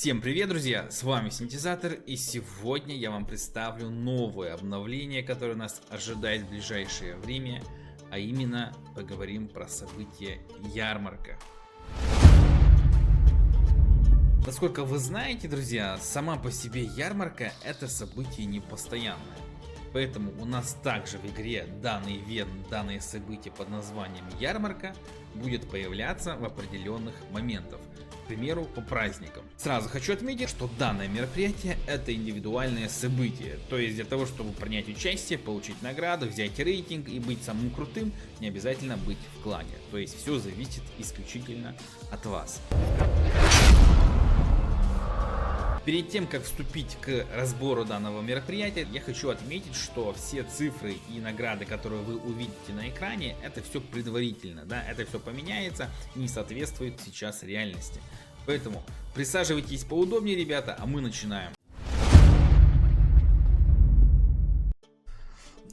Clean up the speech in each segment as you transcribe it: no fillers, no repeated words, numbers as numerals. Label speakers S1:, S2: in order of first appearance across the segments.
S1: Всем привет, друзья! С вами Синтезатор, и сегодня я вам представлю новое обновление, которое нас ожидает в ближайшее время, а именно поговорим про событие ярмарка. Насколько вы знаете, друзья, сама по себе ярмарка — это событие непостоянное. Поэтому у нас также в игре данный ивент, данное событие под названием ярмарка будет появляться в определенных моментах. К примеру, по праздникам. Сразу хочу отметить, что данное мероприятие — это индивидуальное событие. То есть для того, чтобы принять участие, получить награду, взять рейтинг и быть самым крутым, не обязательно быть в клане. То есть все зависит исключительно от вас. Перед тем, как вступить к разбору данного мероприятия, я хочу отметить, что все цифры и награды, которые вы увидите на экране, это все предварительно, да, это все поменяется и не соответствует сейчас реальности. Поэтому присаживайтесь поудобнее, ребята, а мы начинаем.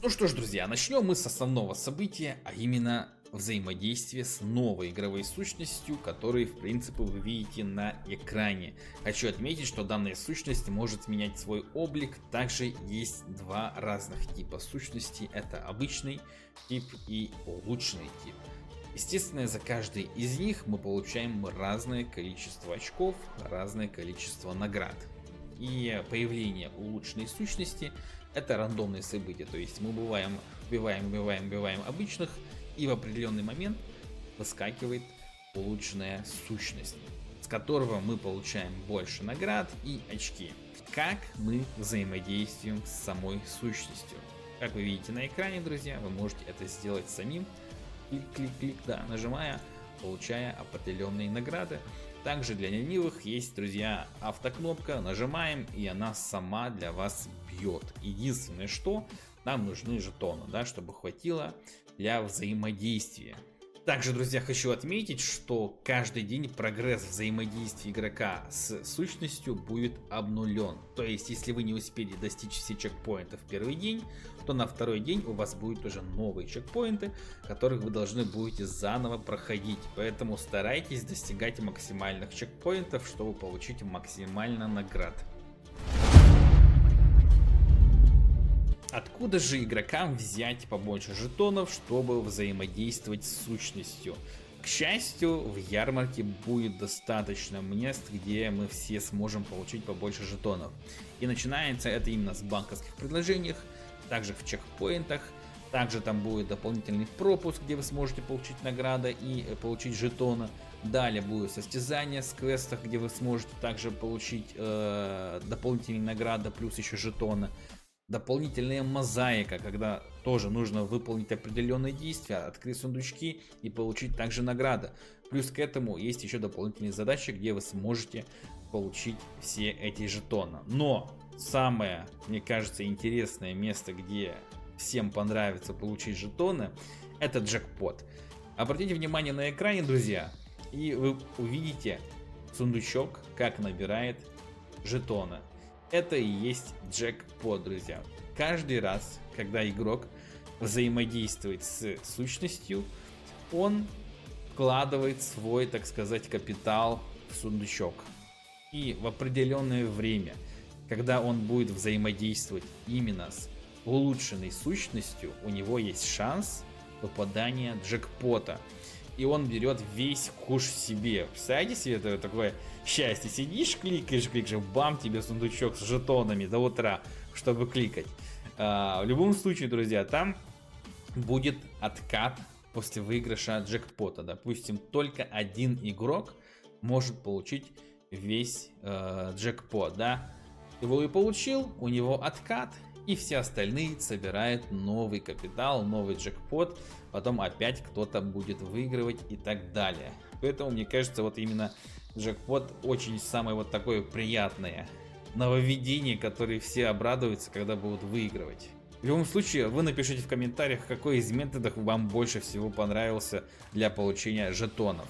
S1: Ну что ж, друзья, начнем мы с основного события, а именно взаимодействие с новой игровой сущностью, которую в принципе вы видите на экране. Хочу отметить, что данная сущность может менять свой облик. Также есть два разных типа сущностей. Это обычный тип и улучшенный тип. Естественно, за каждый из них мы получаем разное количество очков, разное количество наград. И появление улучшенной сущности — это рандомные события. То есть мы убиваем обычных, и в определенный момент выскакивает улучшенная сущность, с которого мы получаем больше наград и очки. Как мы взаимодействуем с самой сущностью? Как вы видите на экране, друзья, вы можете это сделать самим. Клик-клик-клик, да, нажимая, получая определенные награды. Также для ленивых есть, друзья, автокнопка, нажимаем, и она сама для вас бьет. Единственное, что нам нужны жетоны, да, чтобы хватило для взаимодействия. Также, друзья, хочу отметить, что каждый день прогресс взаимодействия игрока с сущностью будет обнулен. То есть, если вы не успели достичь все чекпоинты в первый день, то на второй день у вас будут уже новые чекпоинты, которых вы должны будете заново проходить. Поэтому старайтесь достигать максимальных чекпоинтов, чтобы получить максимально наград. Откуда же игрокам взять побольше жетонов, чтобы взаимодействовать с сущностью? К счастью, в ярмарке будет достаточно мест, где мы все сможем получить побольше жетонов. И начинается это именно с банковских предложениях, также в чекпоинтах. Также там будет дополнительный пропуск, где вы сможете получить награды и получить жетоны. Далее будет состязание с квестах, где вы сможете также получить дополнительные награды, плюс еще жетоны. Дополнительная мозаика, когда тоже нужно выполнить определенные действия, открыть сундучки и получить также награды. Плюс к этому есть еще дополнительные задачи, где вы сможете получить все эти жетоны. Но самое, мне кажется, интересное место, где всем понравится получить жетоны, это джекпот. Обратите внимание на экране, друзья, и вы увидите сундучок, как набирает жетоны. Это и есть джекпот, друзья. Каждый раз, когда игрок взаимодействует с сущностью, он вкладывает свой, так сказать, капитал в сундучок. И в определенное время, когда он будет взаимодействовать именно с улучшенной сущностью, у него есть шанс попадания джекпота. И он берет весь куш себе. Представляете себе это такое счастье? Сидишь, кликаешь, бам, тебе сундучок с жетонами до утра, чтобы кликать. В любом случае, друзья, там будет откат после выигрыша джекпота. Допустим, только один игрок может получить весь джекпот, да? Его и получил, у него откат. И все остальные собирают новый капитал, новый джекпот. Потом опять кто-то будет выигрывать и так далее. Поэтому мне кажется, вот именно джекпот очень самое вот такое приятное нововведение, которое все обрадуются, когда будут выигрывать. В любом случае, вы напишите в комментариях, какой из методов вам больше всего понравился для получения жетонов.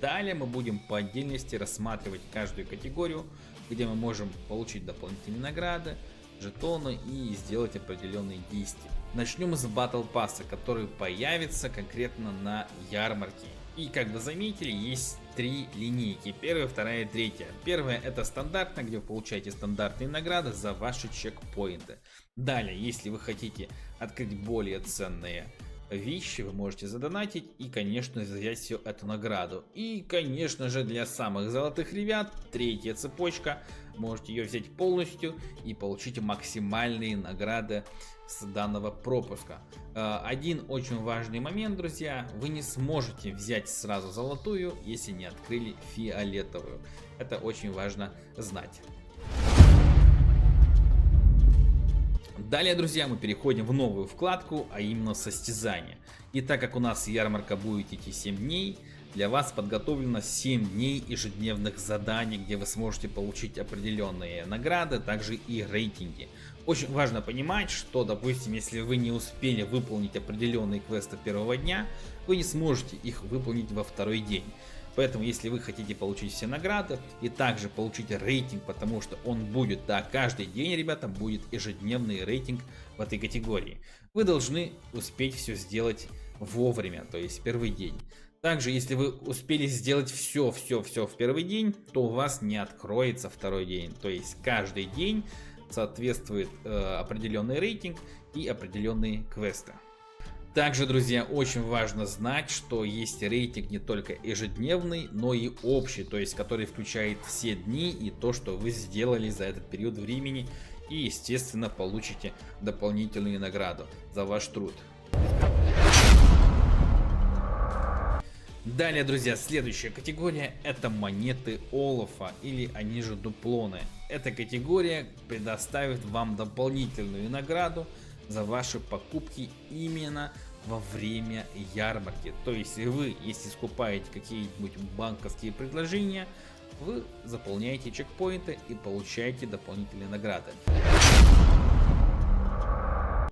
S1: Далее мы будем по отдельности рассматривать каждую категорию, где мы можем получить дополнительные награды, жетоны и сделать определенные действия. Начнем с Battle Pass, который появится конкретно на ярмарке. И как вы заметили, есть три линейки. Первая, вторая, третья. Первая — это стандартная, где вы получаете стандартные награды за ваши чекпоинты. Далее, если вы хотите открыть более ценные вещи, вы можете задонатить и, конечно, взять всю эту награду. И, конечно же, для самых золотых ребят, третья цепочка. Можете ее взять полностью и получить максимальные награды с данного пропуска. Один очень важный момент, друзья: вы не сможете взять сразу золотую, если не открыли фиолетовую. Это очень важно знать. Далее, друзья, мы переходим в новую вкладку, а именно состязания. И так как у нас ярмарка будет идти 7 дней, для вас подготовлено 7 дней ежедневных заданий, где вы сможете получить определенные награды, также и рейтинги. Очень важно понимать, что, допустим, если вы не успели выполнить определенные квесты первого дня, вы не сможете их выполнить во второй день. Поэтому, если вы хотите получить все награды и также получить рейтинг, потому что он будет, да, каждый день, ребята, будет ежедневный рейтинг в этой категории, вы должны успеть все сделать вовремя, то есть первый день. Также, если вы успели сделать все в первый день, то у вас не откроется второй день. То есть каждый день соответствует определенный рейтинг и определенные квесты. Также, друзья, очень важно знать, что есть рейтинг не только ежедневный, но и общий, то есть который включает все дни и то, что вы сделали за этот период времени, и, естественно, получите дополнительную награду за ваш труд. Далее, друзья, следующая категория — это монеты Олафа, или они же дуплоны. Эта категория предоставит вам дополнительную награду за ваши покупки именно во время ярмарки. То есть если скупаете какие-нибудь банковские предложения, вы заполняете чекпоинты и получаете дополнительные награды.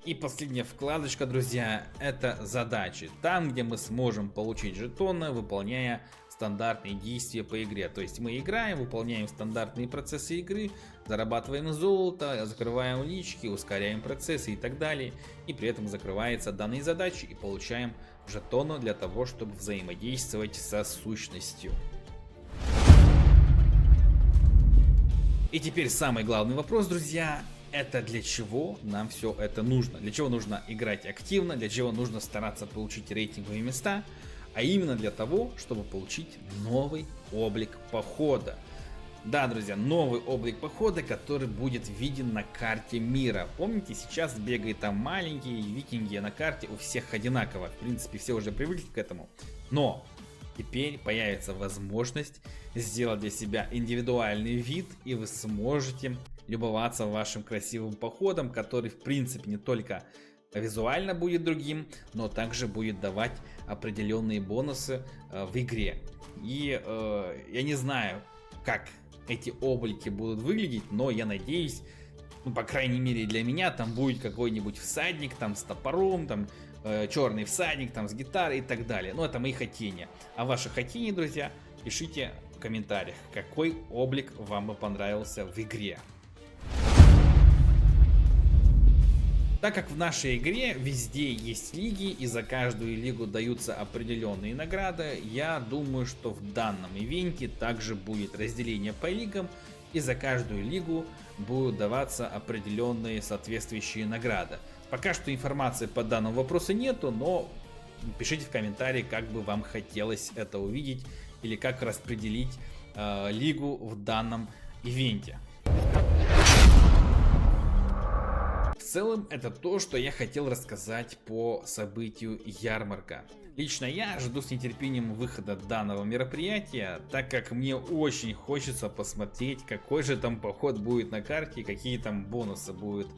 S1: И последняя вкладочка, друзья, это задачи. Там, где мы сможем получить жетоны, выполняя стандартные действия по игре. То есть мы играем, выполняем стандартные процессы игры, зарабатываем золото, закрываем лички, ускоряем процессы и так далее. И при этом закрываются данные задачи и получаем жетоны для того, чтобы взаимодействовать со сущностью. И теперь самый главный вопрос, друзья. Это для чего нам все это нужно? Для чего нужно играть активно? Для чего нужно стараться получить рейтинговые места? А именно для того, чтобы получить новый облик похода. Да, друзья, новый облик похода, который будет виден на карте мира. Помните, сейчас бегают там маленькие викинги на карте, у всех одинаково. В принципе, все уже привыкли к этому. Но теперь появится возможность сделать для себя индивидуальный вид, и вы сможете любоваться вашим красивым походом, который, в принципе, не только визуально будет другим, но также будет давать определенные бонусы в игре. И я не знаю, как эти облики будут выглядеть, но я надеюсь, ну, по крайней мере для меня, там будет какой-нибудь всадник там с топором, там черный всадник там с гитарой и так далее. Но это мои хотения. А ваши хотения, друзья, пишите в комментариях, какой облик вам бы понравился в игре. Так как в нашей игре везде есть лиги и за каждую лигу даются определенные награды, я думаю, что в данном ивенте также будет разделение по лигам, и за каждую лигу будут даваться определенные соответствующие награды. Пока что информации по данному вопросу нету, но пишите в комментарии, как бы вам хотелось это увидеть или как распределить лигу в данном ивенте. В целом, это то, что я хотел рассказать по событию ярмарка. Лично я жду с нетерпением выхода данного мероприятия, так как мне очень хочется посмотреть, какой же там поход будет на карте и какие там бонусы будут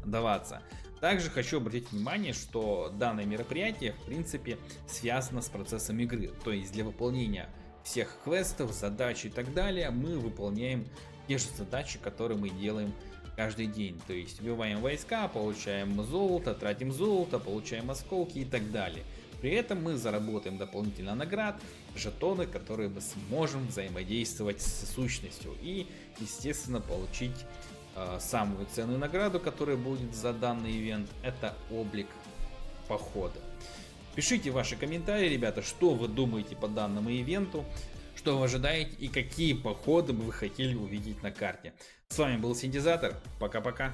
S1: даваться. Также хочу обратить внимание, что данное мероприятие, в принципе, связано с процессом игры. То есть для выполнения всех квестов, задач и так далее, мы выполняем те же задачи, которые мы делаем каждый день. То есть убиваем войска, получаем золото, тратим золото, получаем осколки и так далее. При этом мы заработаем дополнительно наград, жетоны, которые мы сможем взаимодействовать с сущностью. И, естественно, получить самую ценную награду, которая будет за данный ивент, это облик похода. Пишите ваши комментарии, ребята, что вы думаете по данному ивенту, что вы ожидаете и какие походы бы вы хотели увидеть на карте. С вами был Синтезатор, пока-пока.